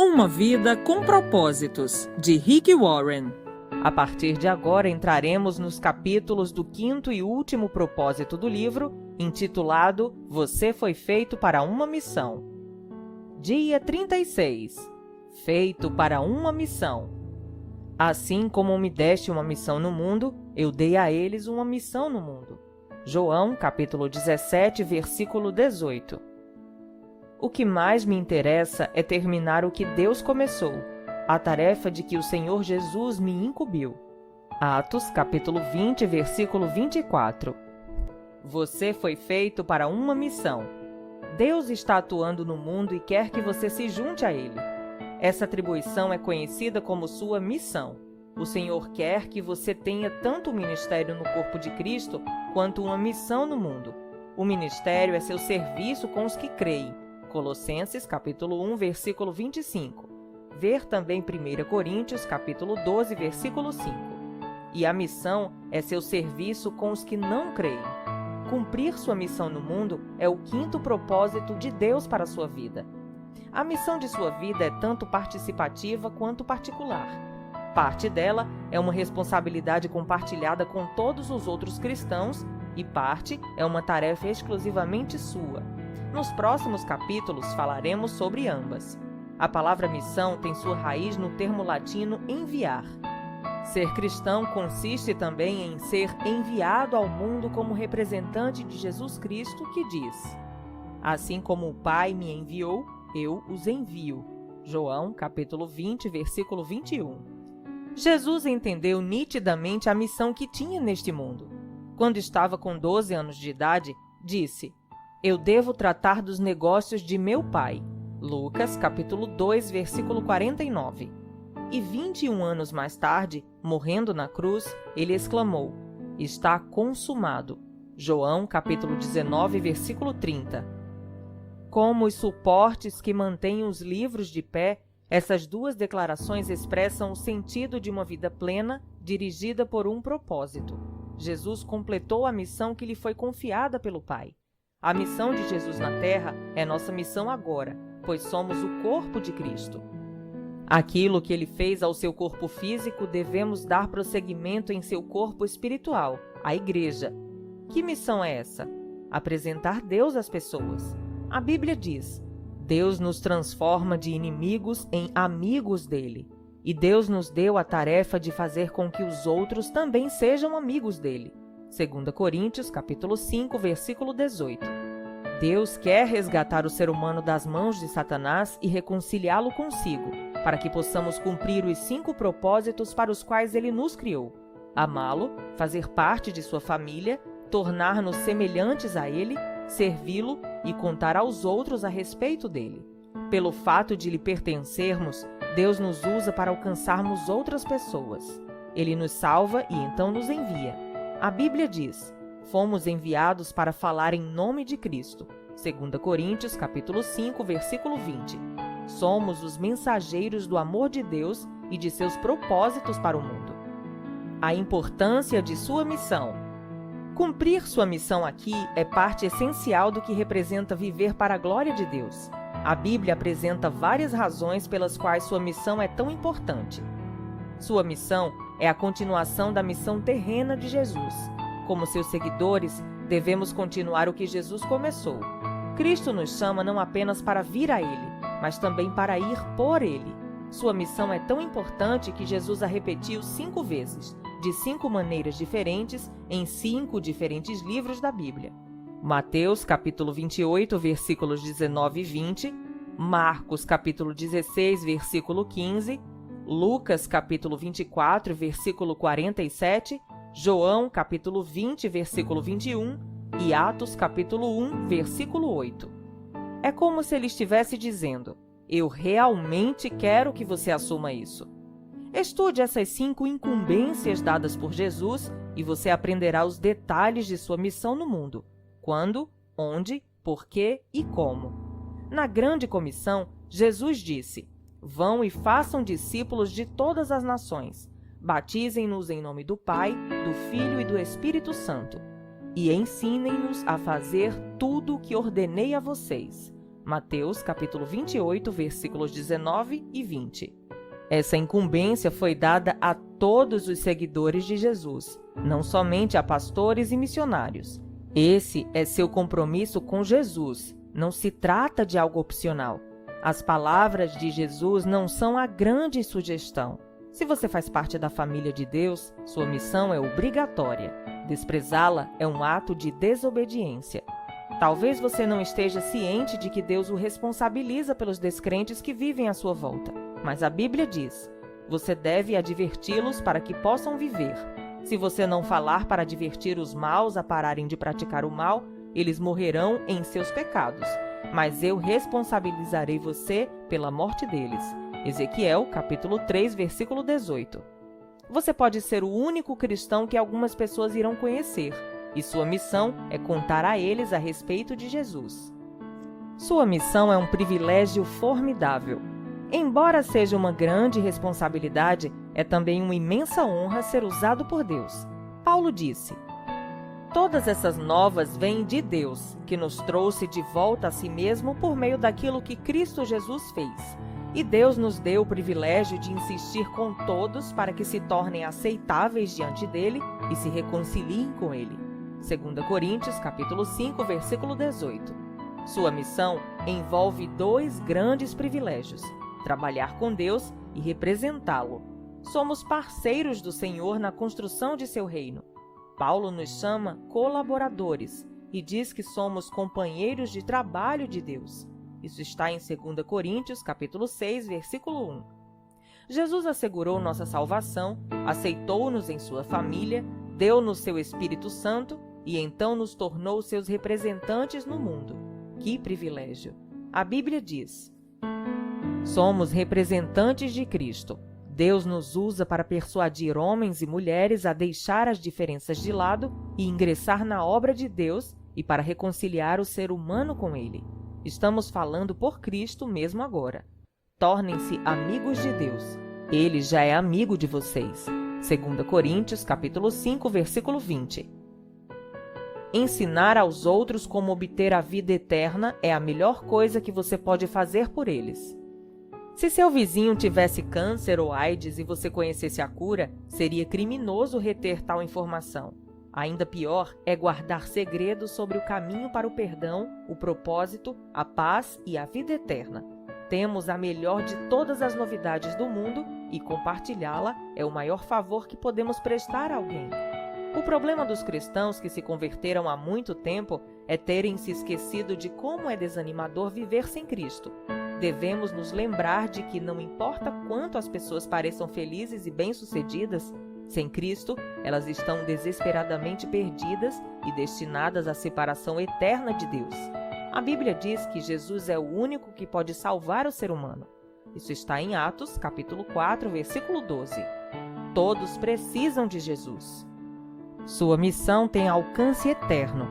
Uma vida com propósitos, de Rick Warren. A partir de agora entraremos nos capítulos do quinto e último propósito do livro, intitulado Você foi feito para uma missão. Dia 36. Feito para uma missão. Assim como me deste uma missão no mundo, eu dei a eles uma missão no mundo. João, capítulo 17, versículo 18. O que mais me interessa é terminar o que Deus começou, a tarefa de que o Senhor Jesus me incumbiu. Atos, capítulo 20, versículo 24. Você foi feito para uma missão. Deus está atuando no mundo e quer que você se junte a Ele. Essa atribuição é conhecida como sua missão. O Senhor quer que você tenha tanto o ministério no corpo de Cristo, quanto uma missão no mundo. O ministério é seu serviço com os que creem. Colossenses, capítulo 1, versículo 25. Ver também 1 Coríntios, capítulo 12, versículo 5. E a missão é seu serviço com os que não creem. Cumprir sua missão no mundo é o quinto propósito de Deus para a sua vida. A missão de sua vida é tanto participativa quanto particular. Parte dela é uma responsabilidade compartilhada com todos os outros cristãos e parte é uma tarefa exclusivamente sua. Nos próximos capítulos falaremos sobre ambas. A palavra missão tem sua raiz no termo latino enviar. Ser cristão consiste também em ser enviado ao mundo como representante de Jesus Cristo, que diz: Assim como o Pai me enviou, eu os envio. João, capítulo 20, versículo 21. Jesus entendeu nitidamente a missão que tinha neste mundo. Quando estava com 12 anos de idade, disse: Eu devo tratar dos negócios de meu pai. Lucas, capítulo 2, versículo 49. E 21 anos mais tarde, morrendo na cruz, ele exclamou: Está consumado. João, capítulo 19, versículo 30. Como os suportes que mantêm os livros de pé, essas duas declarações expressam o sentido de uma vida plena, dirigida por um propósito. Jesus completou a missão que lhe foi confiada pelo Pai. A missão de Jesus na Terra é nossa missão agora, pois somos o corpo de Cristo. Aquilo que ele fez ao seu corpo físico, devemos dar prosseguimento em seu corpo espiritual, a Igreja. Que missão é essa? Apresentar Deus às pessoas. A Bíblia diz: Deus nos transforma de inimigos em amigos dele. E Deus nos deu a tarefa de fazer com que os outros também sejam amigos dele. 2 Coríntios, capítulo 5, versículo 18. Deus quer resgatar o ser humano das mãos de Satanás e reconciliá-lo consigo, para que possamos cumprir os 5 propósitos para os quais ele nos criou: amá-lo, fazer parte de sua família, tornar-nos semelhantes a ele, servi-lo e contar aos outros a respeito dele. Pelo fato de lhe pertencermos, Deus nos usa para alcançarmos outras pessoas. Ele nos salva e então nos envia. A Bíblia diz: fomos enviados para falar em nome de Cristo. 2 Coríntios, capítulo 5, versículo 20. Somos os mensageiros do amor de Deus e de seus propósitos para o mundo. A importância de sua missão. Cumprir sua missão aqui é parte essencial do que representa viver para a glória de Deus. A Bíblia apresenta várias razões pelas quais sua missão é tão importante. Sua missão é a continuação da missão terrena de Jesus. Como seus seguidores, devemos continuar o que Jesus começou. Cristo nos chama não apenas para vir a Ele, mas também para ir por Ele. Sua missão é tão importante que Jesus a repetiu 5 vezes, de 5 maneiras diferentes, em 5 diferentes livros da Bíblia. Mateus, capítulo 28, versículos 19 e 20, Marcos, capítulo 16, versículo 15, Lucas, capítulo 24, versículo 47, João, capítulo 20, versículo 21 e Atos, capítulo 1, versículo 8. É como se ele estivesse dizendo: eu realmente quero que você assuma isso. Estude essas 5 incumbências dadas por Jesus e você aprenderá os detalhes de sua missão no mundo: quando, onde, porquê e como. Na grande comissão, Jesus disse: vão e façam discípulos de todas as nações. Batizem-nos em nome do Pai, do Filho e do Espírito Santo. E ensinem-nos a fazer tudo o que ordenei a vocês. Mateus, capítulo 28, versículos 19 e 20. Essa incumbência foi dada a todos os seguidores de Jesus, não somente a pastores e missionários. Esse é seu compromisso com Jesus. Não se trata de algo opcional. As palavras de Jesus não são a grande sugestão. Se você faz parte da família de Deus, sua missão é obrigatória. Desprezá-la é um ato de desobediência. Talvez você não esteja ciente de que Deus o responsabiliza pelos descrentes que vivem à sua volta. Mas a Bíblia diz: você deve adverti-los para que possam viver. Se você não falar para advertir os maus a pararem de praticar o mal, eles morrerão em seus pecados. Mas eu responsabilizarei você pela morte deles. Ezequiel, capítulo 3, versículo 18. Você pode ser o único cristão que algumas pessoas irão conhecer, e sua missão é contar a eles a respeito de Jesus. Sua missão é um privilégio formidável. Embora seja uma grande responsabilidade, é também uma imensa honra ser usado por Deus. Paulo disse: todas essas novas vêm de Deus, que nos trouxe de volta a si mesmo por meio daquilo que Cristo Jesus fez. E Deus nos deu o privilégio de insistir com todos para que se tornem aceitáveis diante dele e se reconciliem com ele. 2 Coríntios, capítulo 5, versículo 18. Sua missão envolve dois grandes privilégios: trabalhar com Deus e representá-lo. Somos parceiros do Senhor na construção de seu reino. Paulo nos chama colaboradores e diz que somos companheiros de trabalho de Deus. Isso está em 2 Coríntios, capítulo 6, versículo 1. Jesus assegurou nossa salvação, aceitou-nos em sua família, deu-nos seu Espírito Santo e então nos tornou seus representantes no mundo. Que privilégio! A Bíblia diz: somos representantes de Cristo. Deus nos usa para persuadir homens e mulheres a deixar as diferenças de lado e ingressar na obra de Deus e para reconciliar o ser humano com Ele. Estamos falando por Cristo mesmo agora. Tornem-se amigos de Deus. Ele já é amigo de vocês. 2 Coríntios, capítulo 5, versículo 20. Ensinar aos outros como obter a vida eterna é a melhor coisa que você pode fazer por eles. Se seu vizinho tivesse câncer ou AIDS e você conhecesse a cura, seria criminoso reter tal informação. Ainda pior é guardar segredos sobre o caminho para o perdão, o propósito, a paz e a vida eterna. Temos a melhor de todas as novidades do mundo e compartilhá-la é o maior favor que podemos prestar a alguém. O problema dos cristãos que se converteram há muito tempo é terem se esquecido de como é desanimador viver sem Cristo. Devemos nos lembrar de que não importa quanto as pessoas pareçam felizes e bem-sucedidas, sem Cristo, elas estão desesperadamente perdidas e destinadas à separação eterna de Deus. A Bíblia diz que Jesus é o único que pode salvar o ser humano. Isso está em Atos, capítulo 4, versículo 12. Todos precisam de Jesus. Sua missão tem alcance eterno.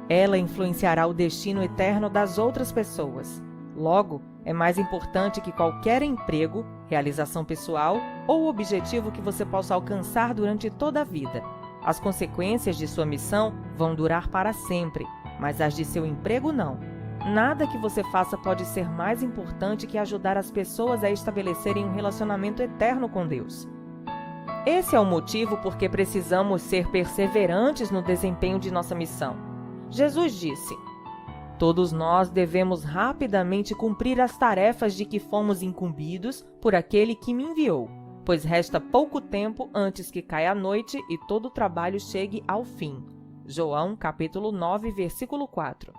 Ela influenciará o destino eterno das outras pessoas. Logo, é mais importante que qualquer emprego, realização pessoal ou objetivo que você possa alcançar durante toda a vida. As consequências de sua missão vão durar para sempre, mas as de seu emprego não. Nada que você faça pode ser mais importante que ajudar as pessoas a estabelecerem um relacionamento eterno com Deus. Esse é o motivo por que precisamos ser perseverantes no desempenho de nossa missão. Jesus disse: todos nós devemos rapidamente cumprir as tarefas de que fomos incumbidos por aquele que me enviou, pois resta pouco tempo antes que caia a noite e todo o trabalho chegue ao fim. João, capítulo 9, versículo 4.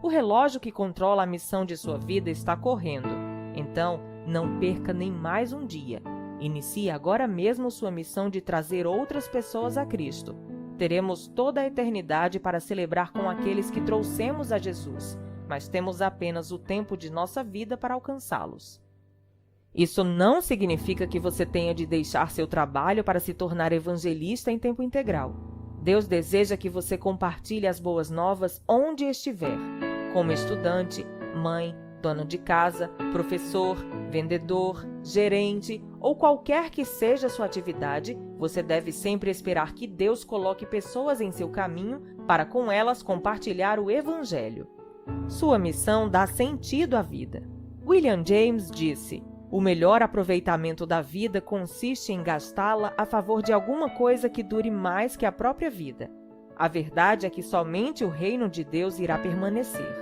O relógio que controla a missão de sua vida está correndo, então não perca nem mais um dia. Inicie agora mesmo sua missão de trazer outras pessoas a Cristo. Teremos toda a eternidade para celebrar com aqueles que trouxemos a Jesus, mas temos apenas o tempo de nossa vida para alcançá-los. Isso não significa que você tenha de deixar seu trabalho para se tornar evangelista em tempo integral. Deus deseja que você compartilhe as boas novas onde estiver, como estudante, mãe, dona de casa, professor, vendedor, gerente ou qualquer que seja a sua atividade, você deve sempre esperar que Deus coloque pessoas em seu caminho para com elas compartilhar o Evangelho. Sua missão dá sentido à vida. William James disse: "O melhor aproveitamento da vida consiste em gastá-la a favor de alguma coisa que dure mais que a própria vida. A verdade é que somente o reino de Deus irá permanecer.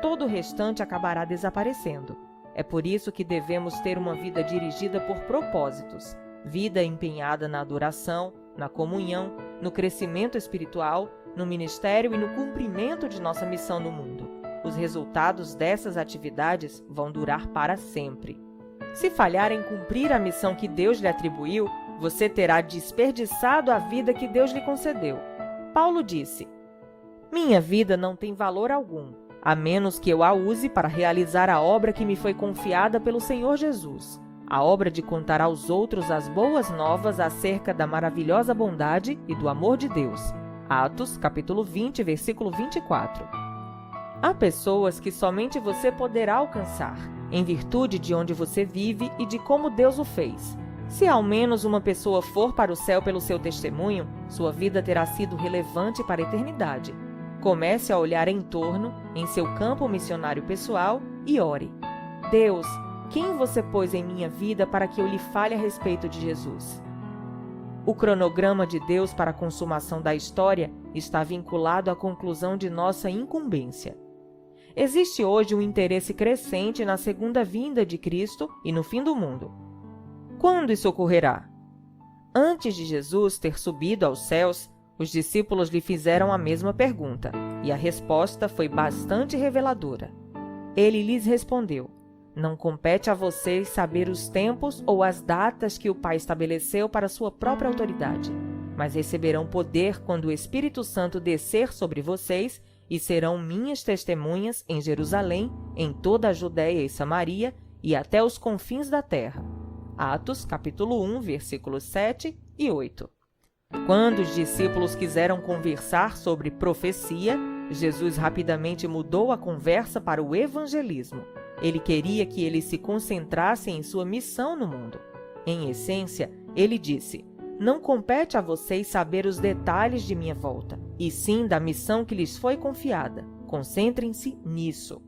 Todo o restante acabará desaparecendo. É por isso que devemos ter uma vida dirigida por propósitos, vida empenhada na adoração, na comunhão, no crescimento espiritual, no ministério e no cumprimento de nossa missão no mundo. Os resultados dessas atividades vão durar para sempre. Se falhar em cumprir a missão que Deus lhe atribuiu, você terá desperdiçado a vida que Deus lhe concedeu." Paulo disse: "Minha vida não tem valor algum, a menos que eu a use para realizar a obra que me foi confiada pelo Senhor Jesus, a obra de contar aos outros as boas novas acerca da maravilhosa bondade e do amor de Deus." Atos, capítulo 20, versículo 24. Há pessoas que somente você poderá alcançar, em virtude de onde você vive e de como Deus o fez. Se ao menos uma pessoa for para o céu pelo seu testemunho, sua vida terá sido relevante para a eternidade. Comece a olhar em torno, em seu campo missionário pessoal, e ore: "Deus, quem você pôs em minha vida para que eu lhe fale a respeito de Jesus?" O cronograma de Deus para a consumação da história está vinculado à conclusão de nossa incumbência. Existe hoje um interesse crescente na segunda vinda de Cristo e no fim do mundo. Quando isso ocorrerá? Antes de Jesus ter subido aos céus, os discípulos lhe fizeram a mesma pergunta, e a resposta foi bastante reveladora. Ele lhes respondeu: "Não compete a vocês saber os tempos ou as datas que o Pai estabeleceu para sua própria autoridade, mas receberão poder quando o Espírito Santo descer sobre vocês e serão minhas testemunhas em Jerusalém, em toda a Judéia e Samaria e até os confins da terra." Atos, capítulo 1, versículos 7 e 8. Quando os discípulos quiseram conversar sobre profecia, Jesus rapidamente mudou a conversa para o evangelismo. Ele queria que eles se concentrassem em sua missão no mundo. Em essência, ele disse: "Não compete a vocês saber os detalhes de minha volta, e sim da missão que lhes foi confiada. Concentrem-se nisso."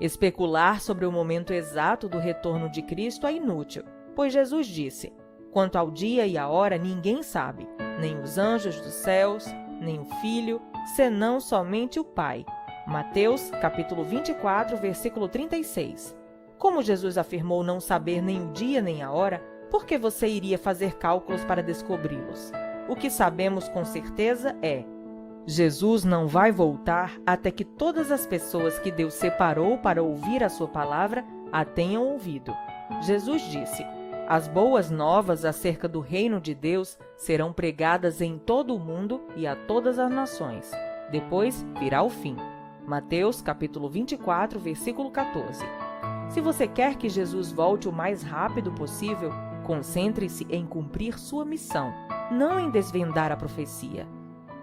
Especular sobre o momento exato do retorno de Cristo é inútil, pois Jesus disse: "Quanto ao dia e a hora ninguém sabe, nem os anjos dos céus, nem o Filho, senão somente o Pai." Mateus, capítulo 24, versículo 36. Como Jesus afirmou não saber nem o dia nem a hora, por que você iria fazer cálculos para descobri-los? O que sabemos com certeza é: Jesus não vai voltar até que todas as pessoas que Deus separou para ouvir a sua palavra a tenham ouvido. Jesus disse: "As boas novas acerca do reino de Deus serão pregadas em todo o mundo e a todas as nações. Depois virá o fim." Mateus, capítulo 24, versículo 14. Se você quer que Jesus volte o mais rápido possível, concentre-se em cumprir sua missão, não em desvendar a profecia.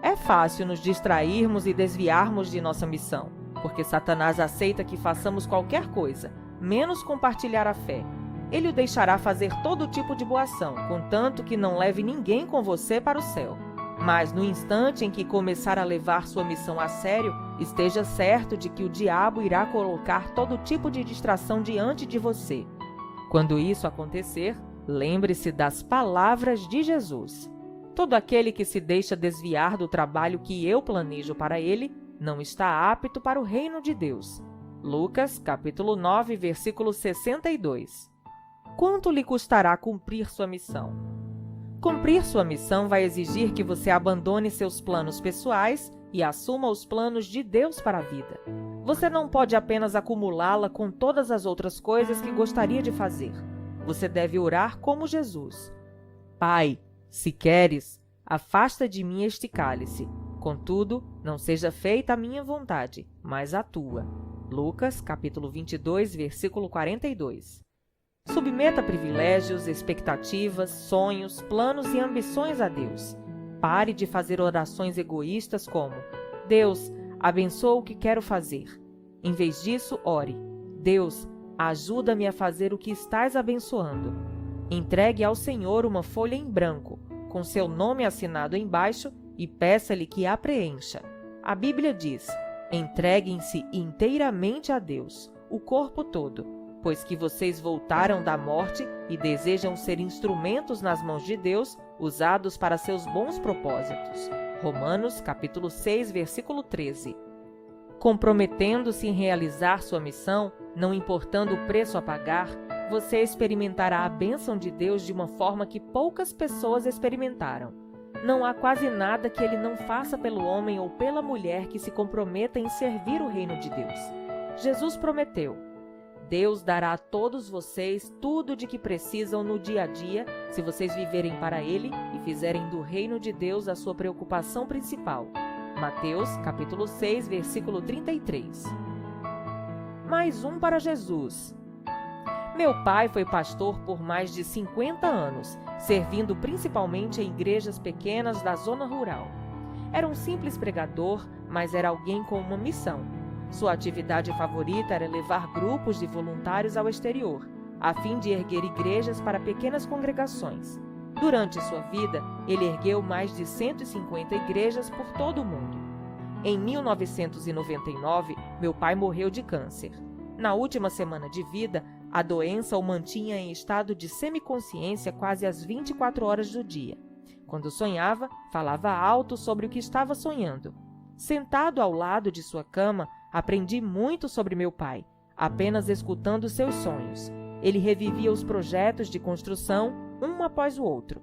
É fácil nos distrairmos e desviarmos de nossa missão, porque Satanás aceita que façamos qualquer coisa, menos compartilhar a fé. Ele o deixará fazer todo tipo de boa ação, contanto que não leve ninguém com você para o céu. Mas no instante em que começar a levar sua missão a sério, esteja certo de que o diabo irá colocar todo tipo de distração diante de você. Quando isso acontecer, lembre-se das palavras de Jesus: "Todo aquele que se deixa desviar do trabalho que eu planejo para ele, não está apto para o reino de Deus." Lucas, capítulo 9, versículo 62. Quanto lhe custará cumprir sua missão? Cumprir sua missão vai exigir que você abandone seus planos pessoais e assuma os planos de Deus para a vida. Você não pode apenas acumulá-la com todas as outras coisas que gostaria de fazer. Você deve orar como Jesus: "Pai, se queres, afasta de mim este cálice. Contudo, não seja feita a minha vontade, mas a tua." Lucas, capítulo 22, versículo 42. Submeta privilégios, expectativas, sonhos, planos e ambições a Deus. Pare de fazer orações egoístas como: "Deus, abençoa o que quero fazer." Em vez disso, ore: "Deus, ajuda-me a fazer o que estás abençoando." Entregue ao Senhor uma folha em branco, com seu nome assinado embaixo, e peça-lhe que a preencha. A Bíblia diz: Entreguem-se inteiramente a Deus, o corpo todo, pois que vocês voltaram da morte e desejam ser instrumentos nas mãos de Deus, usados para seus bons propósitos. Romanos, capítulo 6, versículo 13. Comprometendo-se em realizar sua missão, não importando o preço a pagar, você experimentará a bênção de Deus de uma forma que poucas pessoas experimentaram. Não há quase nada que Ele não faça pelo homem ou pela mulher que se comprometa em servir o reino de Deus. Jesus prometeu: Deus dará a todos vocês tudo de que precisam no dia a dia, se vocês viverem para Ele e fizerem do reino de Deus a sua preocupação principal. Mateus, capítulo 6, versículo 33. Mais um para Jesus. Meu pai foi pastor por mais de 50 anos, servindo principalmente em igrejas pequenas da zona rural. Era um simples pregador, mas era alguém com uma missão. Sua atividade favorita era levar grupos de voluntários ao exterior, a fim de erguer igrejas para pequenas congregações. Durante sua vida, ele ergueu mais de 150 igrejas por todo o mundo. Em 1999, meu pai morreu de câncer. Na última semana de vida, a doença o mantinha em estado de semiconsciência quase às 24 horas do dia. Quando sonhava, falava alto sobre o que estava sonhando. Sentado ao lado de sua cama, aprendi muito sobre meu pai, apenas escutando seus sonhos. Ele revivia os projetos de construção, um após o outro.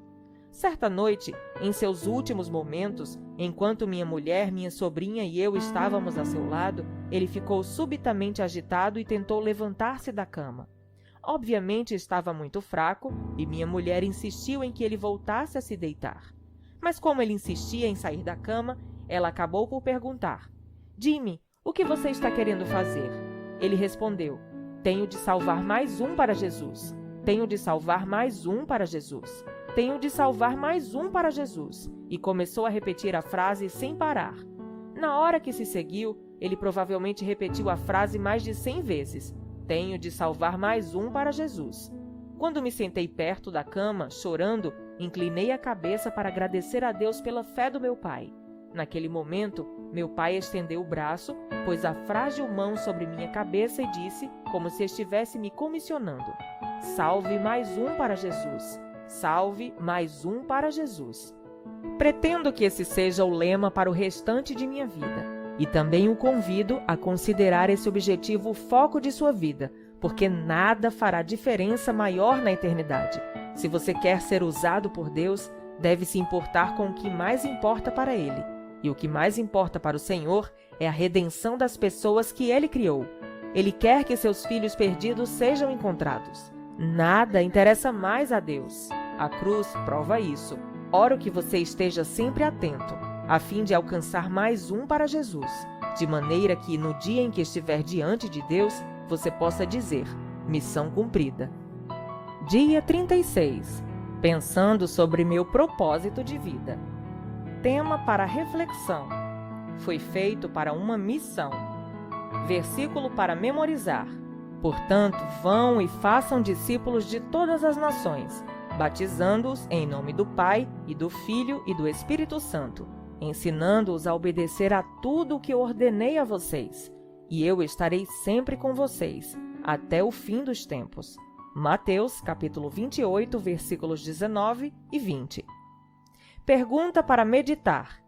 Certa noite, em seus últimos momentos, enquanto minha mulher, minha sobrinha e eu estávamos a seu lado, ele ficou subitamente agitado e tentou levantar-se da cama. Obviamente estava muito fraco e minha mulher insistiu em que ele voltasse a se deitar. Mas como ele insistia em sair da cama, ela acabou por perguntar: Jimmy, o que você está querendo fazer? Ele respondeu: Tenho de salvar mais um para Jesus. Tenho de salvar mais um para Jesus. Tenho de salvar mais um para Jesus. E começou a repetir a frase sem parar. Na hora que se seguiu, ele provavelmente repetiu a frase mais de 100 vezes. Tenho de salvar mais um para Jesus. Quando me sentei perto da cama, chorando, inclinei a cabeça para agradecer a Deus pela fé do meu pai. Naquele momento, meu pai estendeu o braço, pôs a frágil mão sobre minha cabeça e disse, como se estivesse me comissionando: Salve mais um para Jesus. Salve mais um para Jesus. Pretendo que esse seja o lema para o restante de minha vida. E também o convido a considerar esse objetivo o foco de sua vida, porque nada fará diferença maior na eternidade. Se você quer ser usado por Deus, deve se importar com o que mais importa para Ele. E o que mais importa para o Senhor é a redenção das pessoas que Ele criou. Ele quer que seus filhos perdidos sejam encontrados. Nada interessa mais a Deus. A cruz prova isso. Oro que você esteja sempre atento, a fim de alcançar mais um para Jesus, de maneira que, no dia em que estiver diante de Deus, você possa dizer: missão cumprida. Dia 36. Pensando sobre meu propósito de vida. Tema para reflexão: foi feito para uma missão. Versículo para memorizar: portanto, vão e façam discípulos de todas as nações, batizando-os em nome do Pai, e do Filho e do Espírito Santo, ensinando-os a obedecer a tudo o que ordenei a vocês. E eu estarei sempre com vocês, até o fim dos tempos. Mateus, capítulo 28, versículos 19 e 20. Pergunta para meditar: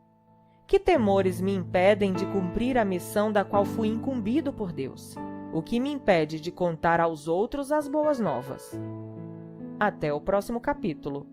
que temores me impedem de cumprir a missão da qual fui incumbido por Deus? O que me impede de contar aos outros as boas novas? Até o próximo capítulo.